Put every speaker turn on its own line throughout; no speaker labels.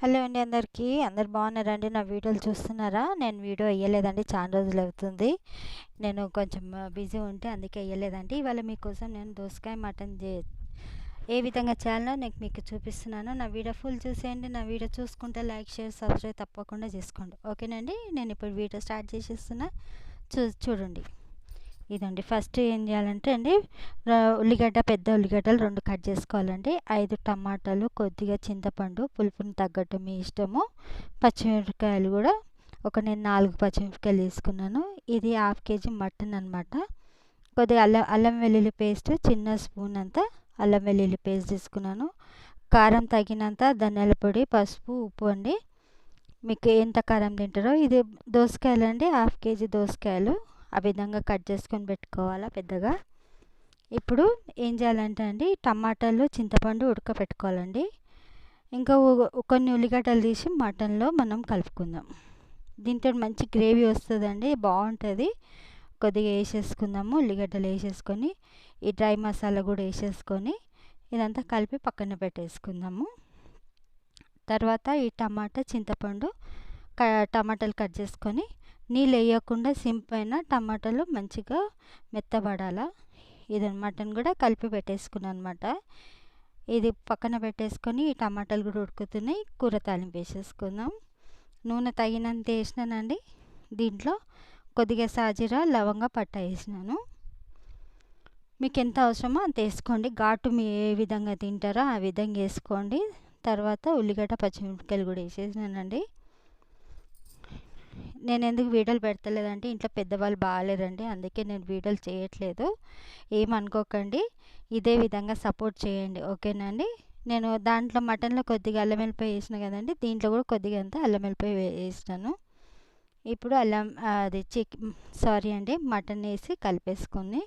Hello అండి అందరికీ. అందరు బాగున్నారండి? నా వీడియోలు చూస్తున్నారా? నేను వీడియో వేయలేదండి, చాలా రోజులు అవుతుంది. నేను కొంచెం బిజీ ఉంటే అందుకే వేయలేదండి. ఇవాళ మీకోసం నేను దోసకాయ మటన్ ఏ విధంగా చేయాలో నేను మీకు చూపిస్తున్నాను. నా వీడియో ఫుల్ చూసేయండి. నా వీడియో చూసుకుంటే లైక్, షేర్, సబ్స్క్రైబ్ తప్పకుండా చేసుకోండి. ఓకేనండి? నేను ఇప్పుడు వీడియో స్టార్ట్ చేసేస్తున్నా. చూడండి. ఇదండి ఫస్ట్ ఏం చేయాలంటే అండి, ఉల్లిగడ్డ, పెద్ద ఉల్లిగడ్డలు 2 కట్ చేసుకోవాలండి. 5 టమాటాలు, కొద్దిగా చింతపండు, పులుపుని తగ్గట్టు మీ ఇష్టము. పచ్చిమిరపకాయలు కూడా నేను 4 పచ్చిమిరపకాయలు తీసుకున్నాను. ఇది 1/2 కేజీ మటన్ అనమాట. కొద్దిగా అల్లం వెల్లుల్లి పేస్ట్, చిన్న స్పూన్ అంతా అల్లం వెల్లుల్లి పేస్ట్ తీసుకున్నాను. కారం తగినంత ధనియాల పొడి, పసుపు, ఉప్పు అండి. మీకు ఎంత కారం తింటారో. ఇది దోసకాయలు అండి, 1/2 కేజీ దోసకాయలు ఆ విధంగా కట్ చేసుకొని పెట్టుకోవాలా పెద్దగా. ఇప్పుడు ఏం చేయాలంటే అండి, టమాటాలు, చింతపండు ఉడకపెట్టుకోవాలండి. ఇంకా కొన్ని ఉల్లిగడ్డలు తీసి మటన్లో మనం కలుపుకుందాం. దీంతో మంచి గ్రేవీ వస్తుందండి, బాగుంటుంది. కొద్దిగా వేసేసుకుందాము. ఉల్లిగడ్డలు వేసేసుకొని ఈ డ్రై మసాలా కూడా వేసేసుకొని ఇదంతా కలిపి పక్కన పెట్టేసుకుందాము. తర్వాత ఈ టమాటా, చింతపండు, టమాటాలు కట్ చేసుకొని నీళ్ళు వేయకుండా సింపైన టమాటాలు మంచిగా మెత్తబడాలా. ఇది మటన్ కూడా కలిపి పెట్టేసుకున్నాను అనమాట. ఇది పక్కన పెట్టేసుకొని ఈ టమాటాలు కూడా ఉడుకుతున్నాయి. కూర తాలింపు వేసేసుకుందాం. నూనె తగినంత వేసినానండి. దీంట్లో కొద్దిగా సాజీరా, లవంగ, పట్ట వేసినాను. మీకు ఎంత అవసరమో అంత వేసుకోండి. ఘాటు మీ ఏ విధంగా తింటారో ఆ విధంగా వేసుకోండి. తర్వాత ఉల్లిగడ్డ, పచ్చిమిరపకాయలు కూడా వేసేసినానండి. నేను ఎందుకు వీడియోలు పెడతలేదంటే ఇంట్లో పెద్దవాళ్ళు బాగాలేరండి, అందుకే నేను వీడియోలు చేయట్లేదు. ఏమనుకోకండి. ఇదే విధంగా సపోర్ట్ చేయండి, ఓకేనండి? నేను దాంట్లో మటన్లో కొద్దిగా అల్లం వెల్లిపాయ వేసిన కదండి, దీంట్లో కూడా కొద్దిగా అంతా అల్లం వెల్లిపాయ వేసినాను. ఇప్పుడు మటన్ వేసి కలిపేసుకొని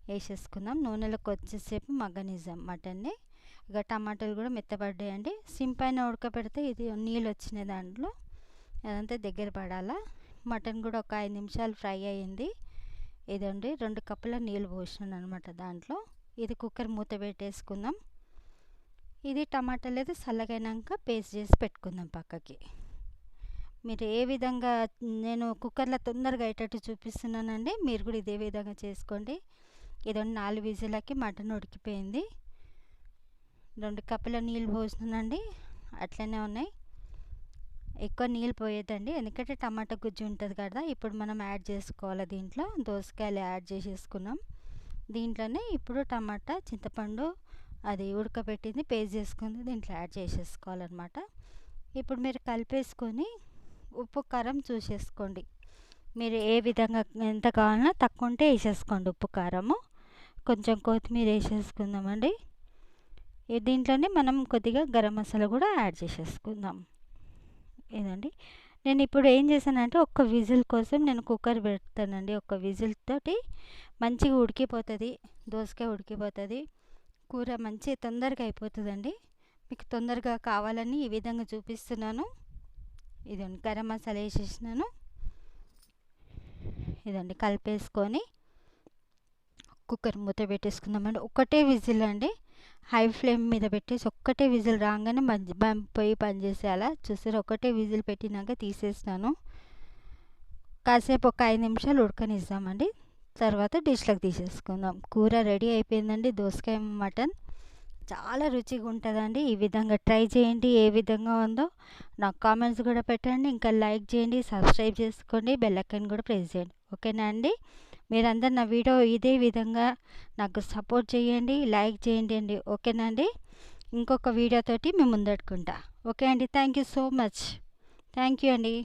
వేసేసుకుందాం. నూనెలో కొద్దిసేపు మగ్గనిద్దాం మటన్ని. ఇక టమాటాలు కూడా మెత్తబడ్డాయండి. సింపైన ఉడకబెడితే ఇది నీళ్ళు వచ్చినాయి దాంట్లో, అదంతా దగ్గర పడాలా. మటన్ కూడా ఒక 5 నిమిషాలు ఫ్రై అయ్యింది. ఇదండి 2 కప్పుల నీళ్ళు పోసినాను అనమాట దాంట్లో. ఇది కుక్కర్ మూత పెట్టేసుకుందాం. ఇది టమాటాలు అయితే చల్లగైనాక పేస్ట్ చేసి పెట్టుకుందాం పక్కకి. మీరు ఏ విధంగా, నేను కుక్కర్లో తొందరగా అయ్యేటట్టు చూపిస్తున్నానండి, మీరు కూడా ఇదే విధంగా చేసుకోండి. ఇదండి 4 విజిలకి మటన్ ఉడికిపోయింది. 2 కప్పుల నీళ్ళు పోసినానండి, అట్లనే ఉన్నాయి. ఎక్కువ నీళ్ళు పోయేదండి, ఎందుకంటే టమాటా గుజ్జు ఉంటుంది కదా. ఇప్పుడు మనం యాడ్ చేసుకోవాలి. దీంట్లో దోసకాయలు యాడ్ చేసేసుకున్నాం. దీంట్లోనే ఇప్పుడు టమాటా, చింతపండు అది ఉడకబెట్టింది పేస్ట్ చేసుకుంది దీంట్లో యాడ్ చేసేసుకోవాలన్నమాట. ఇప్పుడు మీరు కలిపేసుకొని ఉప్పు, కారం చూసేసుకోండి. మీరు ఏ విధంగా ఎంత కావాలన్నా తక్కువ ఉంటే వేసేసుకోండి ఉప్పు, కారము. కొంచెం కొత్తిమీర వేసేసుకుందామండి. దీంట్లోనే మనం కొద్దిగా గరం మసాలా కూడా యాడ్ చేసేసుకుందాం. ఇదండి నేను ఇప్పుడు ఏం చేశానంటే, ఒక్క విజిల్ కోసం నేను కుక్కర్ పెడతానండి. ఒక్క విజిల్ తోటి మంచిగా ఉడికిపోతుంది, దోసకాయ ఉడికిపోతుంది, కూర మంచి తొందరగా అయిపోతుందండి. మీకు తొందరగా కావాలని ఈ విధంగా చూపిస్తున్నాను. ఇదండి గరం మసాలా వేసేసినాను. ఇదండి కలిపేసుకొని కుక్కర్ మూత పెట్టేసుకుందామండి. ఒక్కటే విజిల్ అండి, హై ఫ్లేమ్ మీద పెట్టేసి ఒక్కటే విజిల్ రాగానే పొయ్యి పని చేసేయాలా. చూసారు, ఒకటే విజిల్ పెట్టినాక తీసేసినాను. కాసేపు ఒక 5 నిమిషాలు ఉడకనిద్దామండి. తర్వాత డిష్లోకి తీసేసుకుందాం. కూర రెడీ అయిపోయిందండి. దోసకాయ మటన్ చాలా రుచిగా ఉంటుందండి. ఈ విధంగా ట్రై చేయండి. ఏ విధంగా ఉందో నాకు కామెంట్స్ కూడా పెట్టండి. ఇంకా లైక్ చేయండి, సబ్స్క్రైబ్ చేసుకోండి, బెల్ ఐకాన్ కూడా ప్రెస్ చేయండి, ఓకేనా అండి? మీరందరూ నా వీడియో ఇదే విధంగా నాకు సపోర్ట్ చేయండి, లైక్ చేయండి అండి, ఓకేనా అండి? ఇంకొక వీడియోతోటి మేము ముందట్టుకుంటా. ఓకే అండి, thank you so much. Thank you అండి.